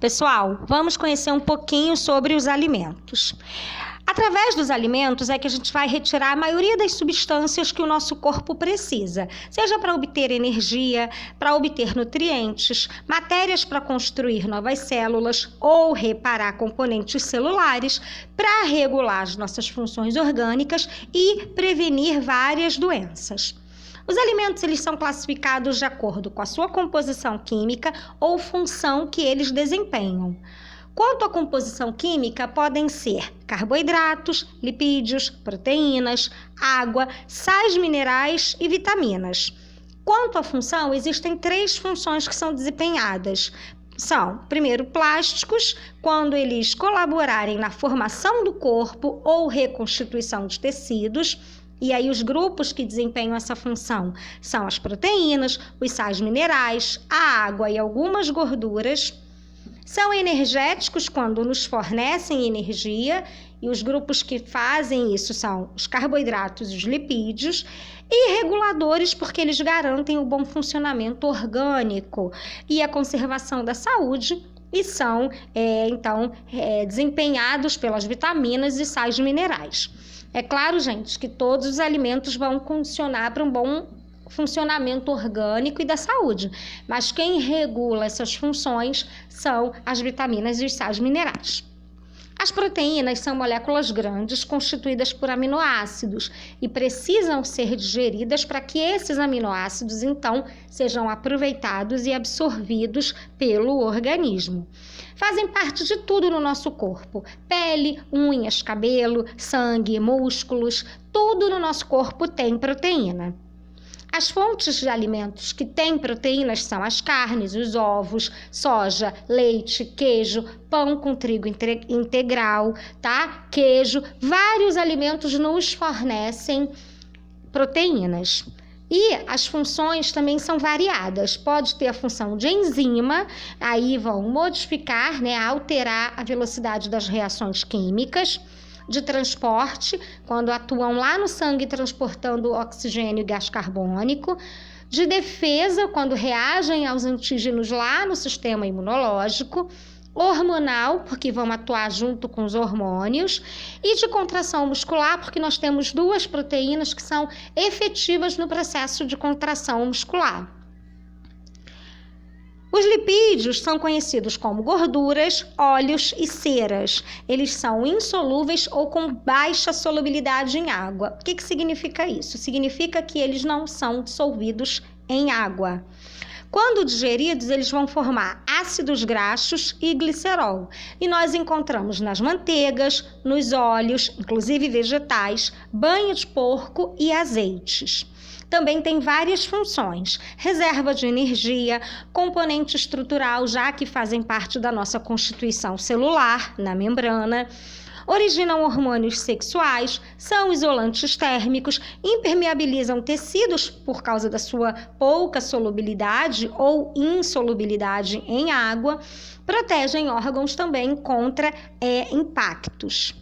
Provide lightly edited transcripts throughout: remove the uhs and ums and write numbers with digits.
Pessoal, vamos conhecer um pouquinho sobre os alimentos. Através dos alimentos é que a gente vai retirar a maioria das substâncias que o nosso corpo precisa, seja para obter energia, para obter nutrientes, matérias para construir novas células ou reparar componentes celulares, para regular as nossas funções orgânicas e prevenir várias doenças. Os alimentos eles são classificados de acordo com a sua composição química ou função que eles desempenham. Quanto à composição química, podem ser carboidratos, lipídios, proteínas, água, sais minerais e vitaminas. Quanto à função, existem 3 funções que são desempenhadas. São, primeiro, plásticos, quando eles colaborarem na formação do corpo ou reconstituição de tecidos. E aí os grupos que desempenham essa função são as proteínas, os sais minerais, a água e algumas gorduras. São energéticos quando nos fornecem energia, e os grupos que fazem isso são os carboidratos e os lipídios, e reguladores porque eles garantem o bom funcionamento orgânico e a conservação da saúde, e são, desempenhados pelas vitaminas e sais minerais. É claro, gente, que todos os alimentos vão funcionar para um bom funcionamento orgânico e da saúde, mas quem regula essas funções são as vitaminas e os sais minerais. As proteínas são moléculas grandes constituídas por aminoácidos e precisam ser digeridas para que esses aminoácidos, então, sejam aproveitados e absorvidos pelo organismo. Fazem parte de tudo no nosso corpo: pele, unhas, cabelo, sangue, músculos, tudo no nosso corpo tem proteína. As fontes de alimentos que têm proteínas são as carnes, os ovos, soja, leite, queijo, pão com trigo integral, tá? Queijo, vários alimentos nos fornecem proteínas. E as funções também são variadas. Pode ter a função de enzima, aí vão modificar, alterar a velocidade das reações químicas, de transporte, quando atuam lá no sangue transportando oxigênio e gás carbônico, de defesa, quando reagem aos antígenos lá no sistema imunológico, hormonal, porque vão atuar junto com os hormônios, e de contração muscular, porque nós temos 2 proteínas que são efetivas no processo de contração muscular. Os lipídios são conhecidos como gorduras, óleos e ceras. Eles são insolúveis ou com baixa solubilidade em água. O que significa isso? Significa que eles não são dissolvidos em água. Quando digeridos, eles vão formar ácidos graxos e glicerol. E nós encontramos nas manteigas, nos óleos, inclusive vegetais, banho de porco e azeites. Também tem várias funções: reserva de energia, componente estrutural, já que fazem parte da nossa constituição celular, na membrana, originam hormônios sexuais, são isolantes térmicos, impermeabilizam tecidos por causa da sua pouca solubilidade ou insolubilidade em água, protegem órgãos também contra impactos.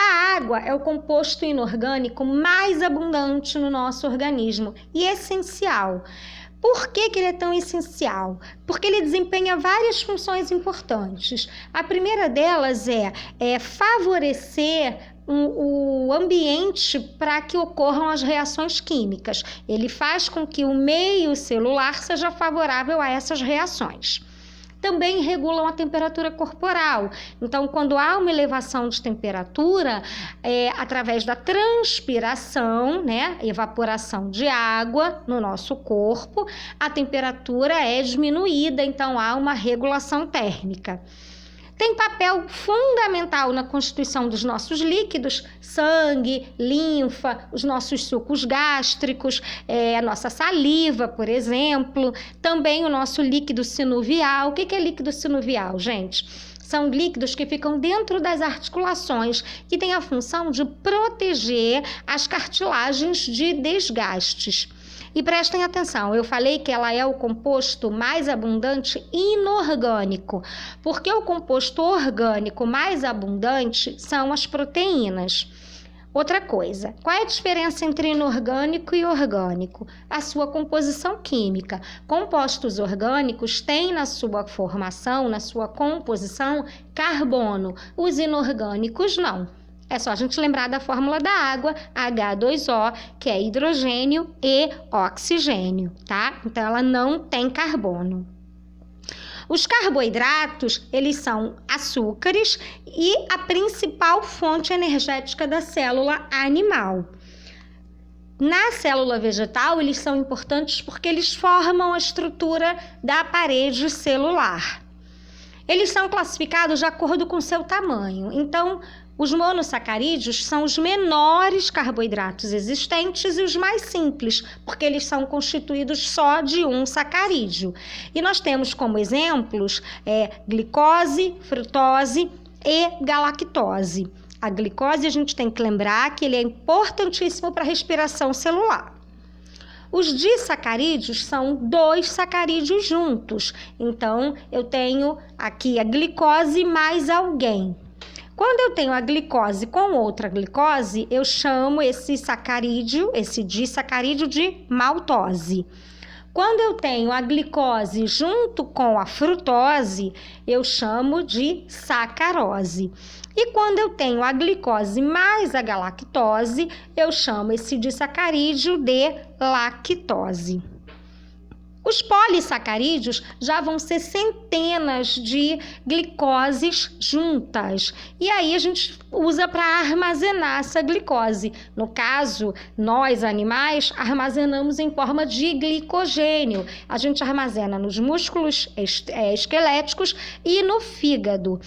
A água é o composto inorgânico mais abundante no nosso organismo e essencial. Por que ele é tão essencial? Porque ele desempenha várias funções importantes. A primeira delas é favorecer o ambiente para que ocorram as reações químicas. Ele faz com que o meio celular seja favorável a essas reações. Também regulam a temperatura corporal. Então, quando há uma elevação de temperatura, através da transpiração, evaporação de água no nosso corpo, a temperatura é diminuída, então há uma regulação térmica. Tem papel fundamental na constituição dos nossos líquidos: sangue, linfa, os nossos sucos gástricos, a nossa saliva, por exemplo, também o nosso líquido sinovial. O que é líquido sinovial, gente? São líquidos que ficam dentro das articulações, que têm a função de proteger as cartilagens de desgastes. E prestem atenção, eu falei que ela é o composto mais abundante inorgânico, porque o composto orgânico mais abundante são as proteínas. Outra coisa, qual é a diferença entre inorgânico e orgânico? A sua composição química. Compostos orgânicos têm na sua formação, na sua composição, carbono. Os inorgânicos não. É só a gente lembrar da fórmula da água, H2O, que é hidrogênio e oxigênio, tá? Então, ela não tem carbono. Os carboidratos, eles são açúcares e a principal fonte energética da célula animal. Na célula vegetal, eles são importantes porque eles formam a estrutura da parede celular. Eles são classificados de acordo com seu tamanho. Então, os monossacarídeos são os menores carboidratos existentes e os mais simples, porque eles são constituídos só de um sacarídeo. E nós temos como exemplos glicose, frutose e galactose. A glicose, a gente tem que lembrar que ele é importantíssimo para a respiração celular. Os disacarídeos são 2 sacarídeos juntos. Então, eu tenho aqui a glicose mais alguém. Quando eu tenho a glicose com outra glicose, eu chamo esse sacarídeo, esse disacarídeo de maltose. Quando eu tenho a glicose junto com a frutose, eu chamo de sacarose. E quando eu tenho a glicose mais a galactose, eu chamo esse disacarídeo de lactose. Os polissacarídeos já vão ser centenas de glicoses juntas. E aí a gente usa para armazenar essa glicose. No caso, nós animais armazenamos em forma de glicogênio. A gente armazena nos músculos esqueléticos e no fígado.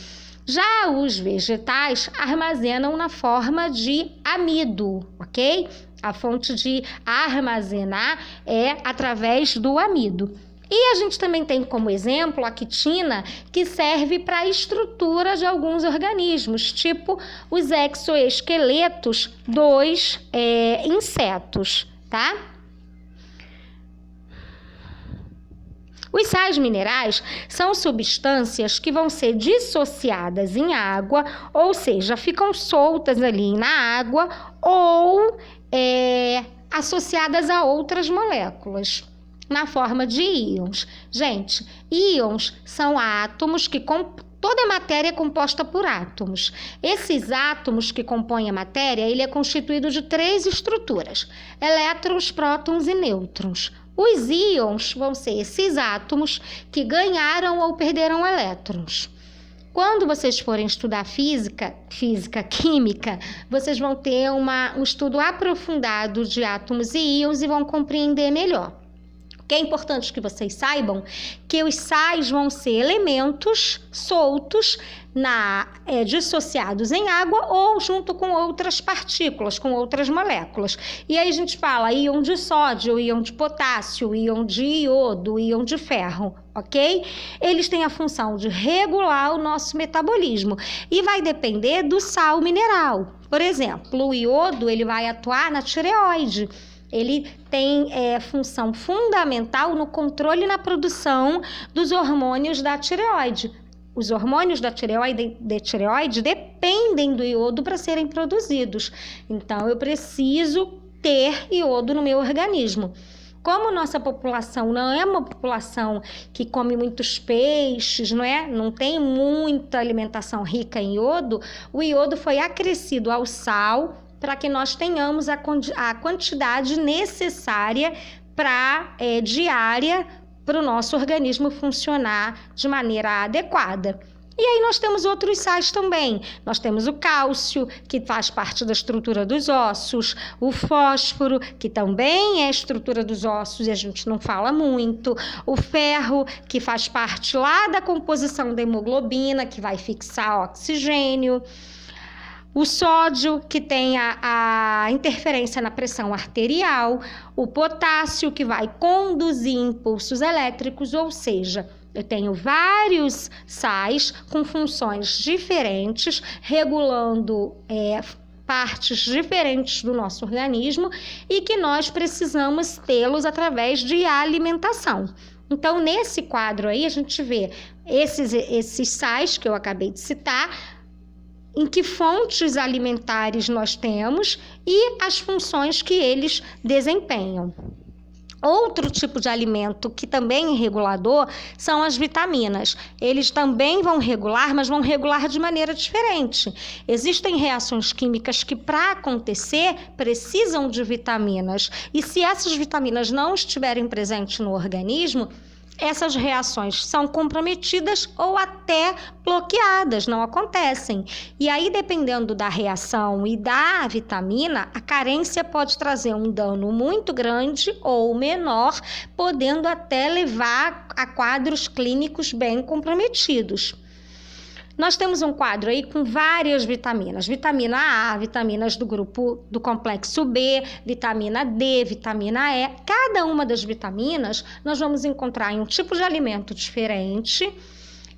Já os vegetais armazenam na forma de amido, ok? A fonte de armazenar é através do amido. E a gente também tem como exemplo a quitina, que serve para a estrutura de alguns organismos, tipo os exoesqueletos dos insetos, tá? Os sais minerais são substâncias que vão ser dissociadas em água, ou seja, ficam soltas ali na água ou associadas a outras moléculas, na forma de íons. Gente, íons são átomos que toda a matéria é composta por átomos. Esses átomos que compõem a matéria, ele é constituído de 3 estruturas: elétrons, prótons e nêutrons. Os íons vão ser esses átomos que ganharam ou perderam elétrons. Quando vocês forem estudar física, química, vocês vão ter um estudo aprofundado de átomos e íons e vão compreender melhor. O que é importante que vocês saibam que os sais vão ser elementos soltos dissociados em água ou junto com outras partículas, com outras moléculas. E aí a gente fala íon de sódio, íon de potássio, íon de iodo, íon de ferro, ok? Eles têm a função de regular o nosso metabolismo e vai depender do sal mineral. Por exemplo, o iodo ele vai atuar na tireoide. Ele tem função fundamental no controle e na produção dos hormônios da tireoide. Os hormônios da tireoide dependem do iodo para serem produzidos. Então, eu preciso ter iodo no meu organismo. Como nossa população não é uma população que come muitos peixes, não tem muita alimentação rica em iodo, o iodo foi acrescido ao sal para que nós tenhamos a quantidade necessária diária para o nosso organismo funcionar de maneira adequada. E aí nós temos outros sais também. Nós temos o cálcio, que faz parte da estrutura dos ossos, o fósforo, que também é a estrutura dos ossos e a gente não fala muito, o ferro, que faz parte lá da composição da hemoglobina, que vai fixar oxigênio, o sódio, que tem a interferência na pressão arterial, o potássio, que vai conduzir impulsos elétricos, ou seja, eu tenho vários sais com funções diferentes, regulando partes diferentes do nosso organismo e que nós precisamos tê-los através de alimentação. Então, nesse quadro aí, a gente vê esses sais que eu acabei de citar, em que fontes alimentares nós temos e as funções que eles desempenham. Outro tipo de alimento que também é regulador são as vitaminas. Eles também vão regular, mas vão regular de maneira diferente. Existem reações químicas que, para acontecer, precisam de vitaminas. E se essas vitaminas não estiverem presentes no organismo, essas reações são comprometidas ou até bloqueadas, não acontecem. E aí, dependendo da reação e da vitamina, a carência pode trazer um dano muito grande ou menor, podendo até levar a quadros clínicos bem comprometidos. Nós temos um quadro aí com várias vitaminas. Vitamina A, vitaminas do grupo do complexo B, vitamina D, vitamina E. Cada uma das vitaminas nós vamos encontrar em um tipo de alimento diferente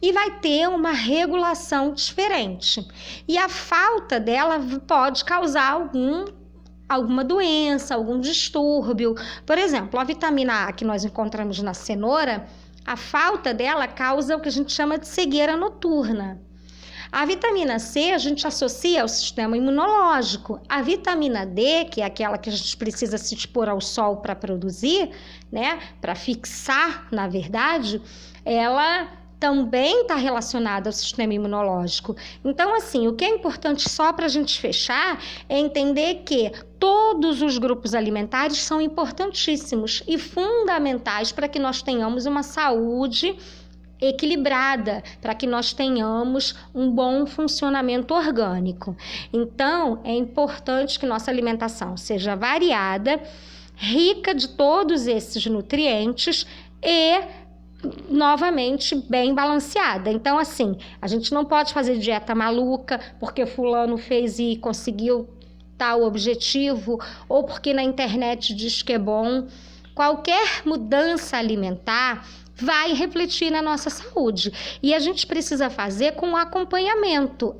e vai ter uma regulação diferente. E a falta dela pode causar alguma doença, algum distúrbio. Por exemplo, a vitamina A que nós encontramos na cenoura, a falta dela causa o que a gente chama de cegueira noturna. A vitamina C a gente associa ao sistema imunológico. A vitamina D, que é aquela que a gente precisa se expor ao sol para produzir, né, para fixar, na verdade, ela também está relacionada ao sistema imunológico. Então, assim, o que é importante só para a gente fechar é entender que todos os grupos alimentares são importantíssimos e fundamentais para que nós tenhamos uma saúde equilibrada, para que nós tenhamos um bom funcionamento orgânico. Então, é importante que nossa alimentação seja variada, rica de todos esses nutrientes e, novamente, bem balanceada. Então, assim, a gente não pode fazer dieta maluca porque fulano fez e conseguiu tal objetivo, ou porque na internet diz que é bom. Qualquer mudança alimentar vai refletir na nossa saúde. E a gente precisa fazer com acompanhamento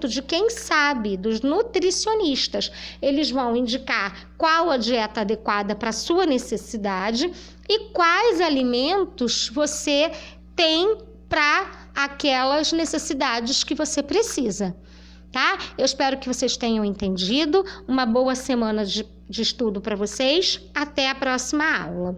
de quem sabe, dos nutricionistas. Eles vão indicar qual a dieta adequada para a sua necessidade e quais alimentos você tem para aquelas necessidades que você precisa, tá? Eu espero que vocês tenham entendido. Uma boa semana de estudo para vocês. Até a próxima aula.